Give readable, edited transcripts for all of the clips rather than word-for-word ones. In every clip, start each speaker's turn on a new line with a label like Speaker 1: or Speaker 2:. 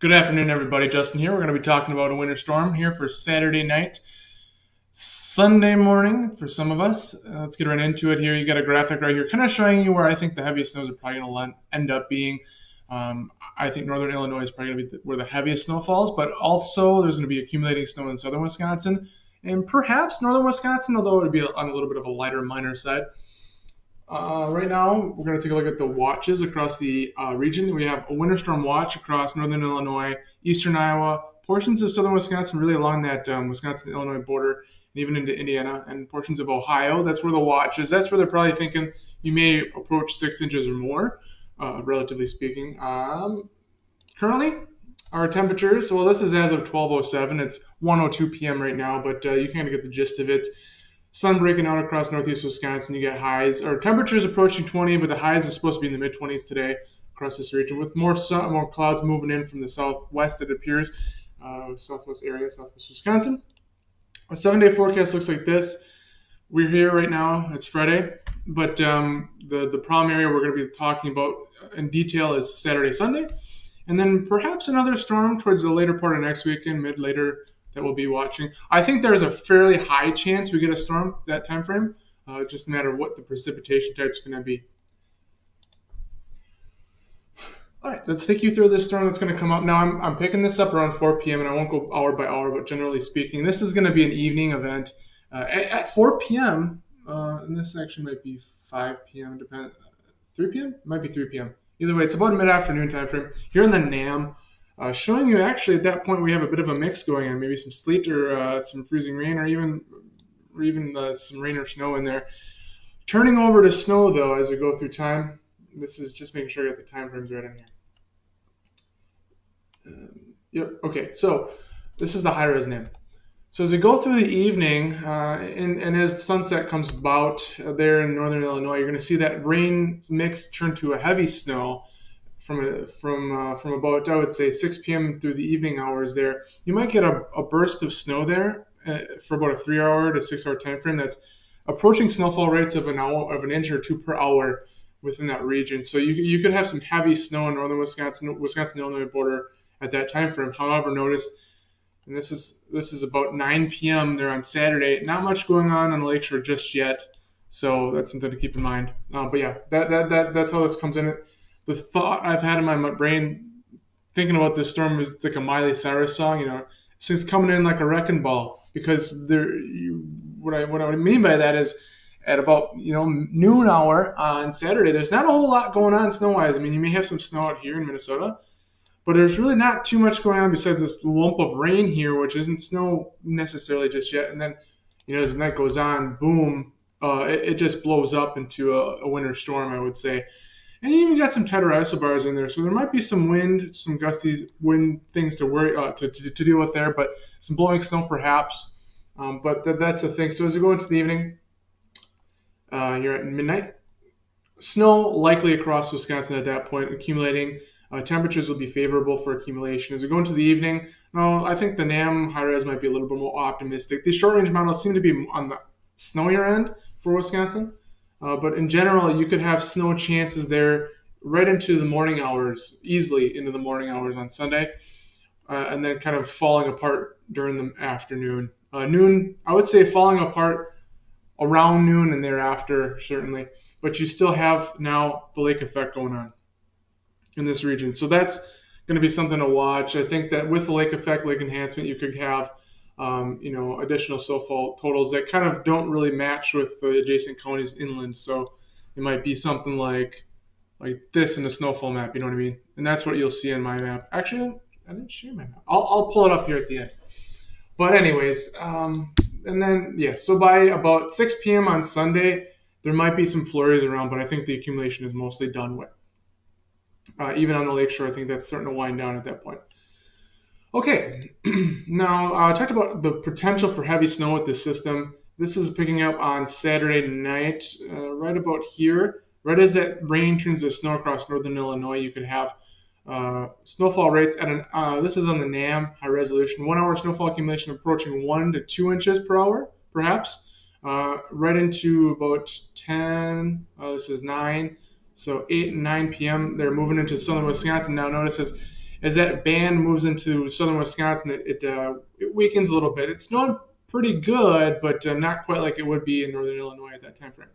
Speaker 1: Good afternoon, everybody. Justin here. We're going to be talking about a winter storm here for Saturday night, Sunday morning for some of us. Let's get right into it here. You got a graphic right here, kind of showing you where I think the heaviest snows are probably going to end up being. I think northern Illinois is probably going to be where the heaviest snow falls, but also there's going to be accumulating snow in southern Wisconsin and perhaps northern Wisconsin, although it would be on a little bit of a lighter, minor side. Right now, we're going to take a look at the watches across the region. We have a winter storm watch across northern Illinois, eastern Iowa, portions of southern Wisconsin, really along that Wisconsin-Illinois border, and even into Indiana, and portions of Ohio. That's where the watch is. That's where they're probably thinking you may approach 6 inches or more, relatively speaking. Currently, our temperatures, well, this is as of 12:07. It's 1:02 p.m. right now, but you kind of get the gist of it. Sun breaking out across northeast Wisconsin. You get highs or temperatures approaching 20, but the highs are supposed to be in the mid 20s today across this region, with more sun, more clouds moving in from the southwest. It appears, southwest area, southwest Wisconsin. A 7-day forecast looks like this. We're here right now. It's Friday, but the problem area we're going to be talking about in detail is Saturday, Sunday, and then perhaps another storm towards the later part of next weekend, mid later, that we'll be watching. I think there's a fairly high chance we get a storm that time frame. Just a matter of what the precipitation type is going to be. All right, let's take you through this storm that's going to come up. Now, I'm picking this up around 4 p.m., and I won't go hour by hour, but generally speaking, this is going to be an evening event. At 4 p.m., and this actually might be 5 p.m., 3 p.m.? It might be 3 p.m. Either way, it's about mid-afternoon time frame. Here in the NAM, showing you actually at that point we have a bit of a mix going on, maybe some sleet or some freezing rain, or even some rain or snow in there. Turning over to snow though as we go through time. This is just making sure I got the time frames right in here. Yep. Okay. So this is the high res NAM. So as we go through the evening, and as sunset comes about there in northern Illinois, you're going to see that rain mix turn to a heavy snow from about, I would say, 6 p.m. through the evening hours there. You might get a burst of snow there for about a 3 hour to 6 hour time frame that's approaching snowfall rates of an inch or two per hour within that region. So you could have some heavy snow in northern Wisconsin-Illinois border at that time frame. However, notice, and this is about 9 p.m. there on Saturday. Not much going on the lakeshore just yet, so that's something to keep in mind. But yeah, that's how this comes in. The thought I've had in my brain thinking about this storm is like a Miley Cyrus song. It's coming in like a wrecking ball, because what I mean by that is at about noon hour on Saturday, there's not a whole lot going on snow wise. I mean, you may have some snow out here in Minnesota, but there's really not too much going on besides this lump of rain here, which isn't snow necessarily just yet. And then, as the night goes on, boom, it just blows up into a winter storm, I would say. And you even got some tighter isobars in there, so there might be some wind, some gusty wind things to worry to deal with there, but some blowing snow perhaps. But that's the thing. So as we go into the evening, you're at midnight. Snow likely across Wisconsin at that point, accumulating. Temperatures will be favorable for accumulation. As we go into the evening, I think the NAM high res might be a little bit more optimistic. These short range models seem to be on the snowier end for Wisconsin. But in general, you could have snow chances there right into the morning hours, easily into the morning hours on Sunday, and then kind of falling apart during the afternoon. Noon, I would say falling apart around noon and thereafter, certainly. But you still have now the lake effect going on in this region. So that's going to be something to watch. I think that with the lake effect, lake enhancement, you could have additional snowfall totals that kind of don't really match with the adjacent counties inland. So it might be something like this in the snowfall map, you know what I mean? And that's what you'll see in my map. Actually, I didn't share my map. I'll pull it up here at the end. But anyways, and then, so by about 6 p.m. on Sunday, there might be some flurries around, but I think the accumulation is mostly done with. Even on the lakeshore, I think that's starting to wind down at that point. Okay, now I talked about the potential for heavy snow with this system. This is picking up on Saturday night, right about here. Right as that rain turns to snow across northern Illinois, you could have snowfall rates at this is on the NAM high resolution. 1 hour snowfall accumulation approaching 1 to 2 inches per hour, perhaps. Right into about 10. This is 9. So 8 and 9 p.m. They're moving into southern Wisconsin now. Notice as that band moves into southern Wisconsin, it weakens a little bit. It's snowing pretty good, but not quite like it would be in northern Illinois at that time frame.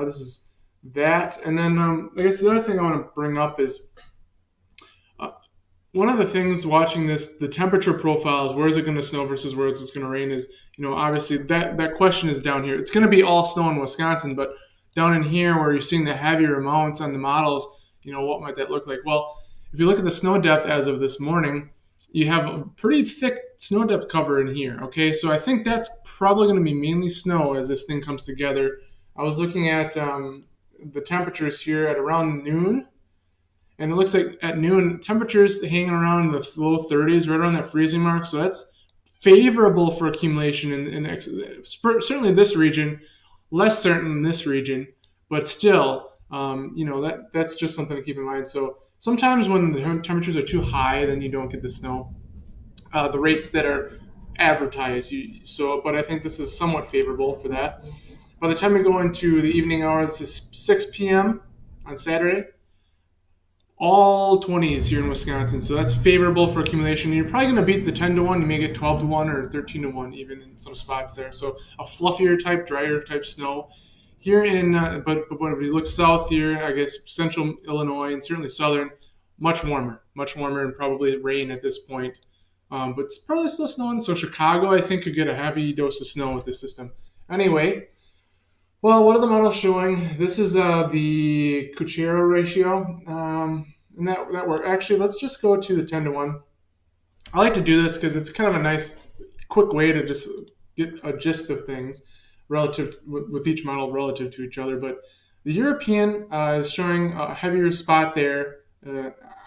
Speaker 1: This is that, and then I guess the other thing I want to bring up is uh, one of the things watching this, the temperature profiles, where is it going to snow versus where is it going to rain, is, obviously that question is down here. It's going to be all snow in Wisconsin, but down in here where you're seeing the heavier amounts on the models, what might that look like? Well, if you look at the snow depth as of this morning, you have a pretty thick snow depth cover in here. Okay, so I think that's probably going to be mainly snow as this thing comes together. I was looking at the temperatures here at around noon, and it looks like at noon temperatures hanging around the low 30s, right around that freezing mark. So that's favorable for accumulation certainly this region, less certain in this region, but still, that's just something to keep in mind. So sometimes when the temperatures are too high, then you don't get the snow, the rates that are advertised. But I think this is somewhat favorable for that. By the time we go into the evening hour, this is 6 p.m. on Saturday. All 20s here in Wisconsin, so that's favorable for accumulation. You're probably going to beat the 10 to 1. You may get 12 to 1 or 13 to 1 even in some spots there. So a fluffier type, drier type snow. Here but when we look south here, I guess central Illinois and certainly southern, much warmer, and probably rain at this point. But it's probably still snowing. So Chicago, I think, could get a heavy dose of snow with this system. Anyway, well, what are the models showing? This is the Cucchiaro ratio, and that works. Actually, let's just go to the 10 to 1. I like to do this because it's kind of a nice, quick way to just get a gist of things with each model relative to each other. But the European is showing a heavier spot there.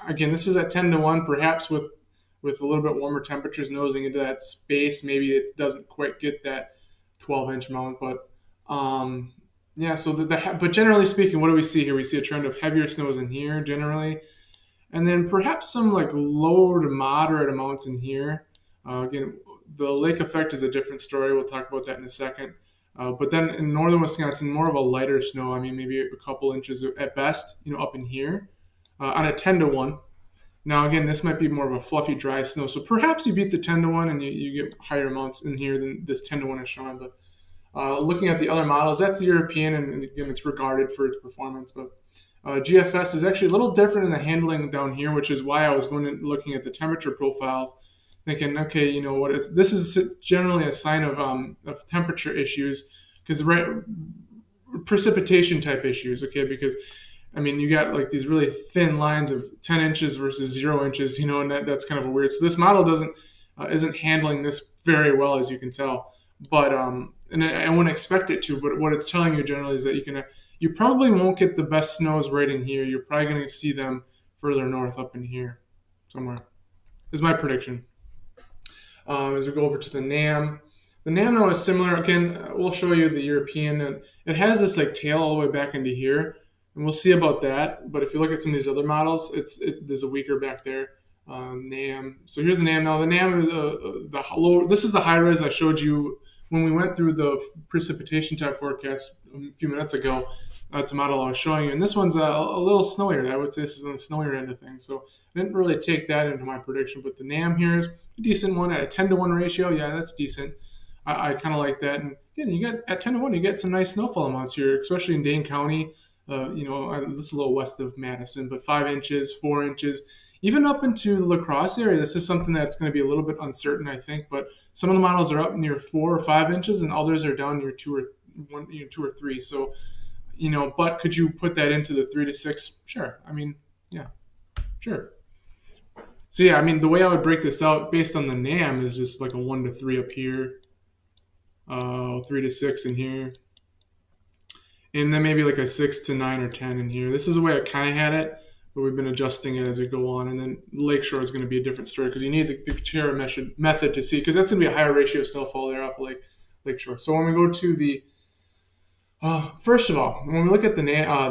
Speaker 1: Again, this is at 10 to 1, perhaps with a little bit warmer temperatures nosing into that space. Maybe it doesn't quite get that 12-inch mount, but yeah. So but generally speaking, what do we see here? We see a trend of heavier snows in here generally, and then perhaps some like low to moderate amounts in here. Again, the lake effect is a different story. We'll talk about that in a second. But then in northern Wisconsin, more of a lighter snow. I mean, maybe a couple inches at best, up in here on a 10 to 1. Now, again, this might be more of a fluffy, dry snow. So perhaps you beat the 10 to 1 and you get higher amounts in here than this 10 to 1 is showing. But looking at the other models, that's the European, and again, it's regarded for its performance. But GFS is actually a little different in the handling down here, which is why I was looking at the temperature profiles, thinking, okay, this is generally a sign of temperature issues, because precipitation type issues, okay, because I mean, you got like these really thin lines of 10 inches versus 0 inches, and that's kind of a weird. So this model isn't handling this very well, as you can tell. But and I wouldn't expect it to. But what it's telling you generally is that you probably won't get the best snows right in here. You're probably going to see them further north, up in here, somewhere. Is my prediction. As we go over to the NAM. The NAM now is similar. Again, we'll show you the European, and it has this like tail all the way back into here. And we'll see about that. But if you look at some of these other models, there's a weaker back there. NAM. So here's the NAM now. The NAM is this is the high res I showed you when we went through the precipitation type forecast a few minutes ago. It's a model I was showing you. And this one's a little snowier. I would say this is on the snowier end of things. So I didn't really take that into my prediction. But the NAM here is a decent one at a 10 to 1 ratio. Yeah, that's decent. I kind of like that. And again, you get at 10 to 1, you get some nice snowfall amounts here, especially in Dane County. This is a little west of Madison, but 5 inches, 4 inches, even up into the La Crosse area. This is something that's going to be a little bit uncertain, I think. But some of the models are up near 4 or 5 inches, and others are down near 2 or 3. So, but could you put that into the 3 to 6? Sure. I mean, yeah, sure. So yeah, I mean, the way I would break this out based on the NAM is just like a 1 to 3 up here, 3 to 6 in here. And then maybe like a 6 to 9 or 10 in here. This is the way I kind of had it, but we've been adjusting it as we go on. And then Lakeshore is going to be a different story because you need the Cucchiaro method to see, because that's going to be a higher ratio of snowfall there off of Lakeshore. So when we go to the, first of all, when we look at the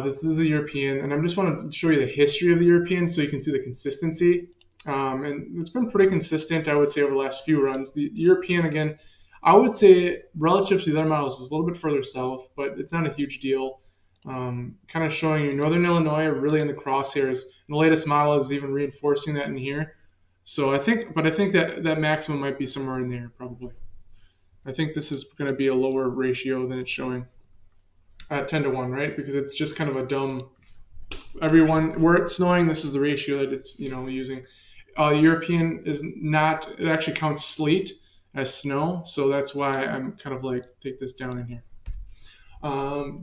Speaker 1: this is the European, and I just want to show you the history of the European so you can see the consistency. And it's been pretty consistent, I would say, over the last few runs. The European, again, I would say relative to the other models is a little bit further south, but it's not a huge deal. Kind of showing you northern Illinois really in the crosshairs. And the latest model is even reinforcing that in here. So I think that maximum might be somewhere in there probably. I think this is going to be a lower ratio than it's showing at 10 to 1, right? Because it's just kind of a dumb. Everyone where it's snowing, this is the ratio that it's using. European is not. It actually counts sleet as snow, so that's why I'm kind of like take this down in here.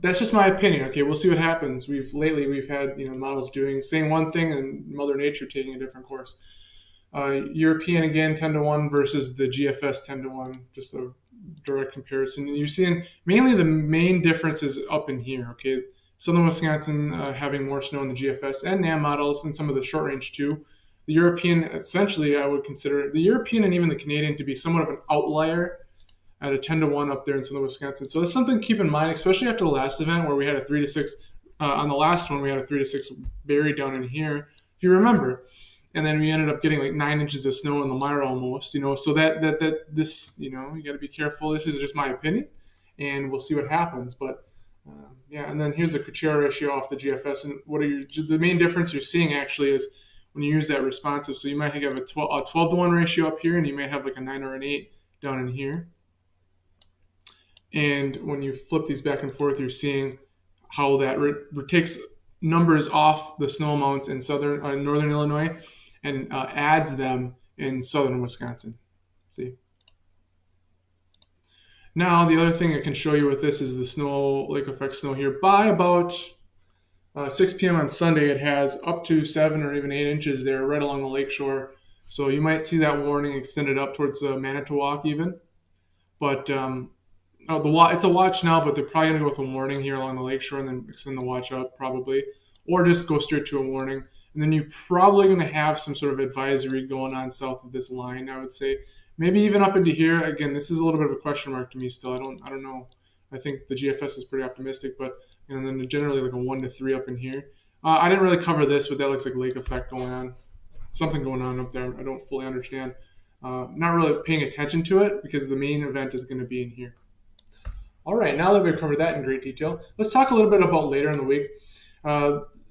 Speaker 1: That's just my opinion. Okay, we'll see what happens. We've had models saying one thing and Mother Nature taking a different course. European again 10 to 1 versus the GFS 10 to 1. Just a direct comparison. And you're seeing mainly the main difference is up in here. Okay, Southern Wisconsin having more snow in the GFS and NAM models and some of the short range too. The European, essentially, I would consider the European and even the Canadian to be somewhat of an outlier at a 10 to 1 up there in Southern Wisconsin. So that's something to keep in mind, especially after the last event where we had a 3 to 6. On the last one, we had a 3 to 6 buried down in here, if you remember. And then we ended up getting like 9 inches of snow in the Mira almost, So that this, you got to be careful. This is just my opinion, and we'll see what happens. But yeah, and then here's the Kuchera ratio off the GFS, and the main difference you're seeing actually is when you use that responsive. So you might have a 12 to 1 ratio up here, and you might have like a 9 or an 8 down in here. And when you flip these back and forth, you're seeing how that takes numbers off the snow amounts in northern Illinois and adds them in southern Wisconsin. See? Now, the other thing I can show you with this is the snow, lake effect snow here. By about 6 p.m. on Sunday, it has up to 7 or even 8 inches there right along the lakeshore. So you might see that warning extended up towards Manitowoc even. But it's a watch now, but they're probably going to go with a warning here along the lakeshore and then extend the watch up probably. Or just go straight to a warning. And then you're probably going to have some sort of advisory going on south of this line, I would say. Maybe even up into here. Again, this is a little bit of a question mark to me still. I don't know. I think the GFS is pretty optimistic, but and then generally like a 1 to 3 up in here. I didn't really cover this, but that looks like lake effect going on. Something going on up there. I don't fully understand. Not really paying attention to it because the main event is going to be in here. All right, now that we've covered that in great detail, let's talk a little bit about later in the week.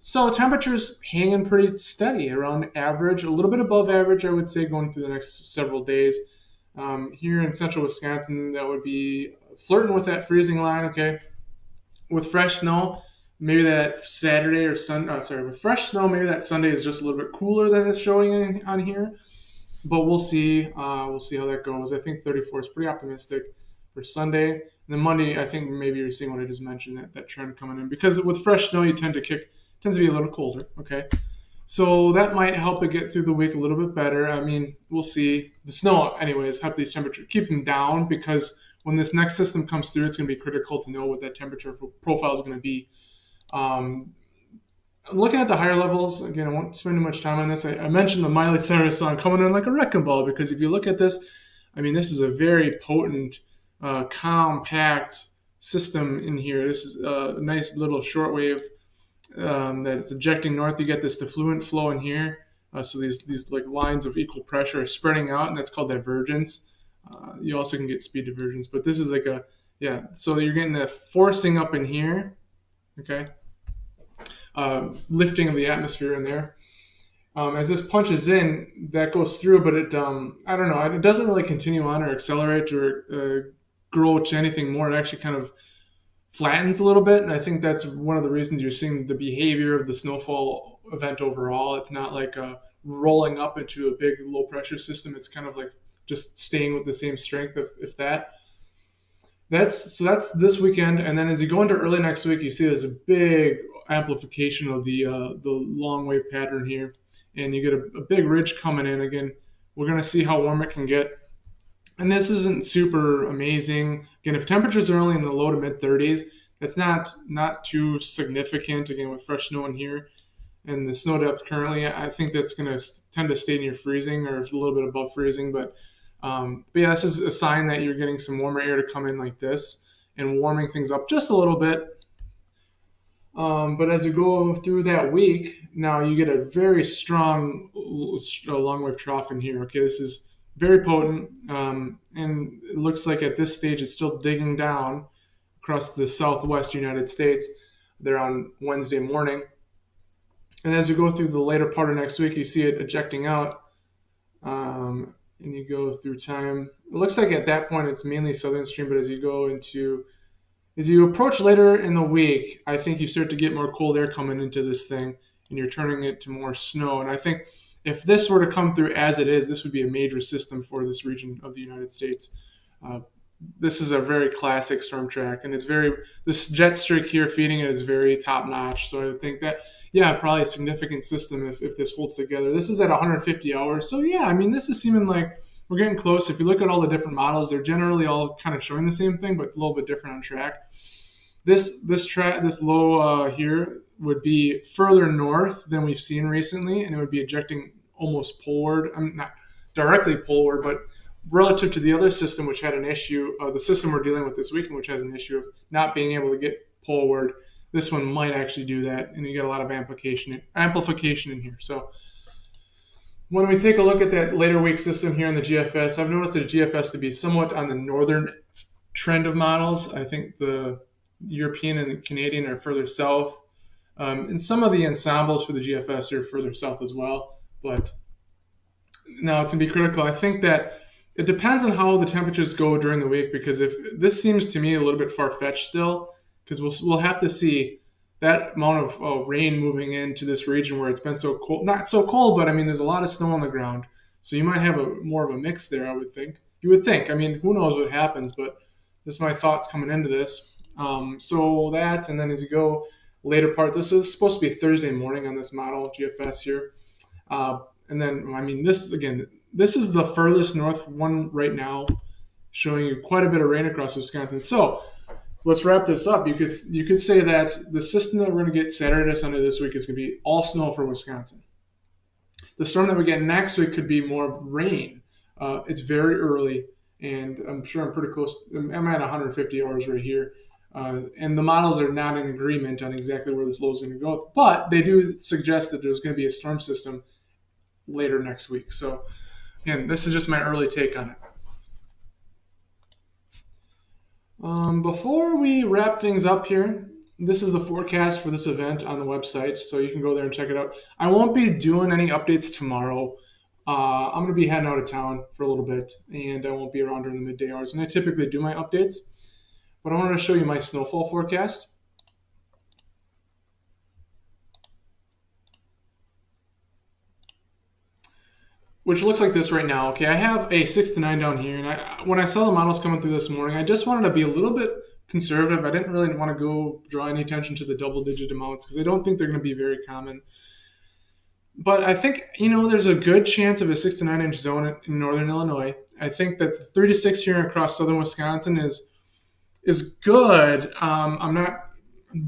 Speaker 1: So temperatures hanging pretty steady around average, a little bit above average, I would say, going through the next several days. Here in central Wisconsin, that would be flirting with that freezing line, okay? With fresh snow, maybe that Saturday or with fresh snow, maybe that Sunday is just a little bit cooler than it's showing on here. But we'll see. We'll see how that goes. I think 34 is pretty optimistic for Sunday. And then Monday, I think maybe you're seeing what I just mentioned, that trend coming in. Because with fresh snow, you tends to be a little colder, okay? So that might help it get through the week a little bit better. I mean, we'll see. The snow, anyways, help these temperatures, keep them down because when this next system comes through, it's going to be critical to know what that temperature profile is going to be. Looking at the higher levels, again, I won't spend too much time on this. I mentioned the Miley Cyrus song coming in like a wrecking ball because if you look at this, I mean, this is a very potent, compact system in here. This is a nice little shortwave that's ejecting north. You get this diffluent flow in here. So these like lines of equal pressure are spreading out, and that's called divergence. You also can get speed divergence, but this is like so you're getting the forcing up in here, okay? Lifting of the atmosphere in there. As this punches in, that goes through, but it, I don't know, it doesn't really continue on or accelerate or grow to anything more. It actually kind of flattens a little bit, and I think that's one of the reasons you're seeing the behavior of the snowfall event overall. It's not like rolling up into a big low pressure system. It's kind of like just staying with the same strength, if that. That's this weekend, and then as you go into early next week, you see there's a big amplification of the long wave pattern here, and you get a big ridge coming in. Again, we're going to see how warm it can get, and this isn't super amazing. Again, if temperatures are only in the low to mid 30s, that's not too significant. Again, with fresh snow in here and the snow depth currently, I think that's going to tend to stay near freezing or a little bit above freezing, but yeah, this is a sign that you're getting some warmer air to come in like this and warming things up just a little bit. But as you go through that week, now you get a very strong long wave trough in here. Okay, this is very potent, and it looks like at this stage it's still digging down across the southwest United States. They're on Wednesday morning. And as you go through the later part of next week, you see it ejecting out and you go through time. It looks like at that point it's mainly southern stream, but as you approach later in the week, I think you start to get more cold air coming into this thing, and you're turning it to more snow. And I think if this were to come through as it is, this would be a major system for this region of the United States. Uh, this is a very classic storm track, and this jet streak here feeding it is very top notch. So I think that, yeah, probably a significant system if this holds together. This is at 150 hours, so yeah, I mean, this is seeming like we're getting close. If you look at all the different models, they're generally all kind of showing the same thing, but a little bit different on track. This low here would be further north than we've seen recently, and it would be ejecting almost poleward. I'm not directly poleward, but relative to the other system, which had an issue, the system we're dealing with this weekend, which has an issue of not being able to get poleward, this one might actually do that, and you get a lot of amplification in here. So when we take a look at that later week system here in the GFS, I've noticed the GFS to be somewhat on the northern trend of models. I think the European and the Canadian are further south, and some of the ensembles for the GFS are further south as well. But now it's going to be critical. I think that it depends on how the temperatures go during the week, because if this seems to me a little bit far-fetched still, because we'll have to see that amount of rain moving into this region where it's been so cold. Not so cold, but I mean, there's a lot of snow on the ground. So you might have more of a mix there, I would think. You would think. I mean, who knows what happens, but this is my thoughts coming into this. So that, and then as you go later part, this is supposed to be Thursday morning on this model, GFS here. And then, I mean, this is the furthest north one right now, showing you quite a bit of rain across Wisconsin. So let's wrap this up. You could say that the system that we're going to get Saturday to Sunday this week is going to be all snow for Wisconsin. The storm that we get next week could be more rain. It's very early, and I'm sure I'm pretty close. I'm at 150 hours right here. And the models are not in agreement on exactly where this low is going to go. But they do suggest that there's going to be a storm system later next week. So, again, this is just my early take on it. Before we wrap things up here, this is the forecast for this event on the website, so you can go there and check it out. I won't be doing any updates tomorrow. I'm going to be heading out of town for a little bit, and I won't be around during the midday hours. And I typically do my updates, but I wanted to show you my snowfall forecast. Which looks like this right now. Okay, I have a 6 to 9 down here, and when I saw the models coming through this morning, I just wanted to be a little bit conservative. I didn't really want to go draw any attention to the double-digit amounts because I don't think they're going to be very common. But I think, there's a good chance of a 6 to 9 inch zone in northern Illinois. I think that the 3 to 6 here across southern Wisconsin is good. I'm not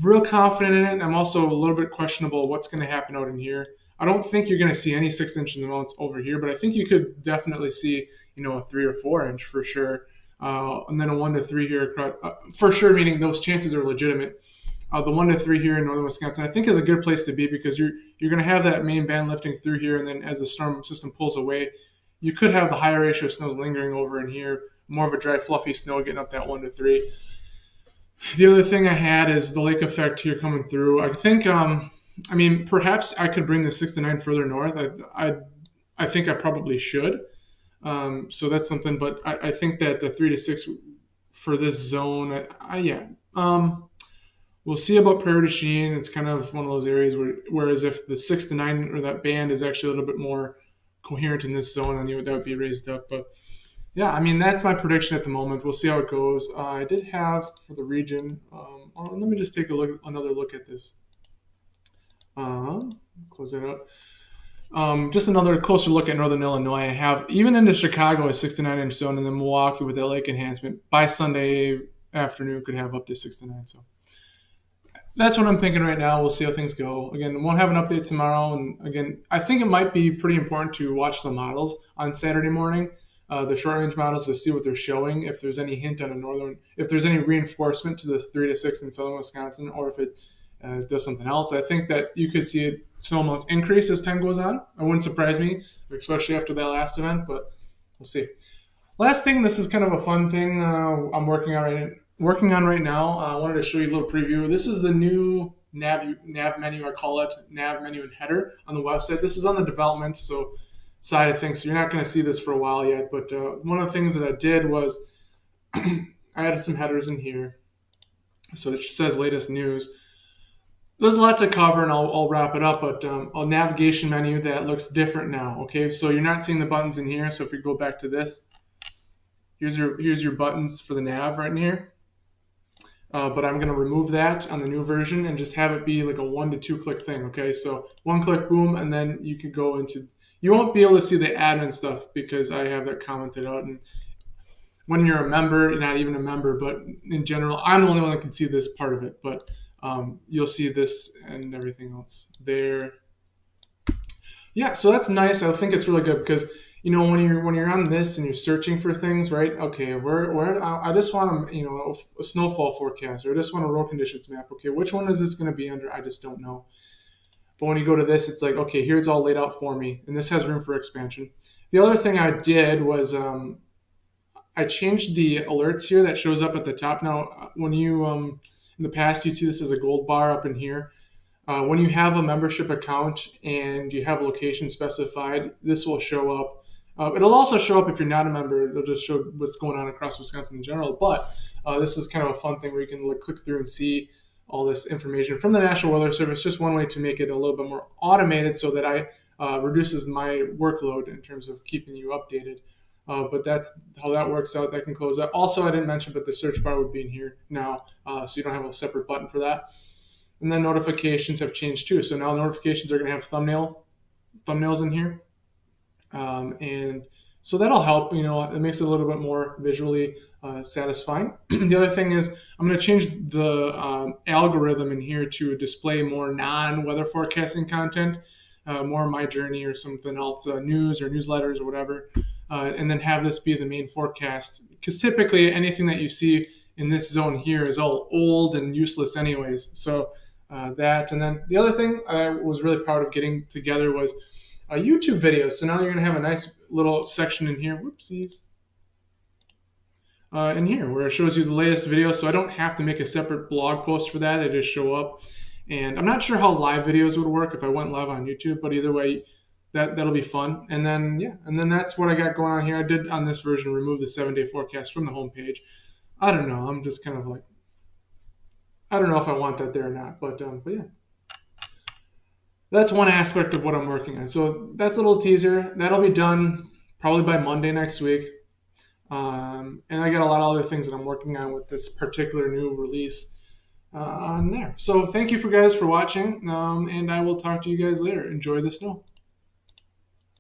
Speaker 1: real confident in it. I'm also a little bit questionable what's going to happen out in here. I don't think you're going to see any 6 inch amounts over here, but I think you could definitely see, a 3 or 4 inch for sure. And then a 1 to 3 here across, for sure, meaning those chances are legitimate. The 1 to 3 here in northern Wisconsin, I think, is a good place to be because you're going to have that main band lifting through here, and then as the storm system pulls away, you could have the higher ratio of snows lingering over in here, more of a dry, fluffy snow getting up that 1 to 3. The other thing I had is the lake effect here coming through. I think, perhaps I could bring the 6 to 9 further north. I think I probably should. So that's something, but I think that the 3 to 6 for this zone, we'll see about Prairie du Chien. It's kind of one of those areas whereas if the 6 to 9 or that band is actually a little bit more coherent in this zone, then that would be raised up. But yeah, that's my prediction at the moment. We'll see how it goes. I did have for the region. Let me just take another look at this. Close that out. Just another closer look at northern Illinois. I have even into Chicago a 6 to 9 inch zone, and then Milwaukee with that lake enhancement by Sunday afternoon could have up to 6 to 9. So that's what I'm thinking right now. We'll see how things go. Again, won't have an update tomorrow. And again, I think it might be pretty important to watch the models on Saturday morning, the short range models, to see what they're showing. If there's any hint on if there's any reinforcement to this 3 to 6 in southern Wisconsin, or if it does something else. I think that you could see snow amounts increase as time goes on. It wouldn't surprise me, especially after that last event, but we'll see. Last thing, this is kind of a fun thing I'm working on right now. I wanted to show you a little preview. This is the new nav menu, I call it nav menu and header on the website. This is on the development, so side of things. So you're not going to see this for a while yet. But one of the things that I did was I added some headers in here. So it says latest news. There's a lot to cover, and I'll wrap it up. But a navigation menu that looks different now. Okay, so you're not seeing the buttons in here. So if we go back to this, here's your buttons for the nav right in here. But I'm going to remove that on the new version and just have it be like a 1 to 2 click thing. Okay, so 1 click, boom, and then you can go into. You won't be able to see the admin stuff because I have that commented out. And when you're a member, you're not even a member, but in general, I'm the only one that can see this part of it. But you'll see this and everything else there. Yeah, so that's nice. I think it's really good because when you're on this and you're searching for things, right? Okay, where I just want a snowfall forecast, or I just want a road conditions map. Okay, which one is this going to be under? I just don't know. But when you go to this, it's like, okay, here's all laid out for me, and this has room for expansion. The other thing I did was I changed the alerts here that shows up at the top. Now, when you in the past, you see this as a gold bar up in here. When you have a membership account and you have a location specified, this will show up. It'll also show up if you're not a member. It'll just show what's going on across Wisconsin in general. But this is kind of a fun thing where you can click through and see all this information from the National Weather Service. Just one way to make it a little bit more automated so that I reduces my workload in terms of keeping you updated. But that's how that works out. That can close out. Also, I didn't mention, but the search bar would be in here now, so you don't have a separate button for that. And then notifications have changed too. So now notifications are going to have thumbnails in here. And so that'll help, it makes it a little bit more visually satisfying. The other thing is I'm going to change the algorithm in here to display more non-weather forecasting content, more My Journey or something else, news or newsletters or whatever, and then have this be the main forecast. Because typically anything that you see in this zone here is all old and useless anyways. So that, and then the other thing I was really proud of getting together was a YouTube video. So now you're going to have a nice little section in here, whoopsies, in here where it shows you the latest video. So I don't have to make a separate blog post for that. They just show up. And I'm not sure how live videos would work if I went live on YouTube, but either way, that'll be fun. And then, yeah, and then that's what I got going on here. I did on this version remove the 7-day forecast from the homepage. I don't know. I'm just kind of like, I don't know if I want that there or not, but yeah. That's one aspect of what I'm working on. So that's a little teaser. That'll be done probably by Monday next week. And I got a lot of other things that I'm working on with this particular new release on there. So thank you guys for watching, and I will talk to you guys later. Enjoy the snow.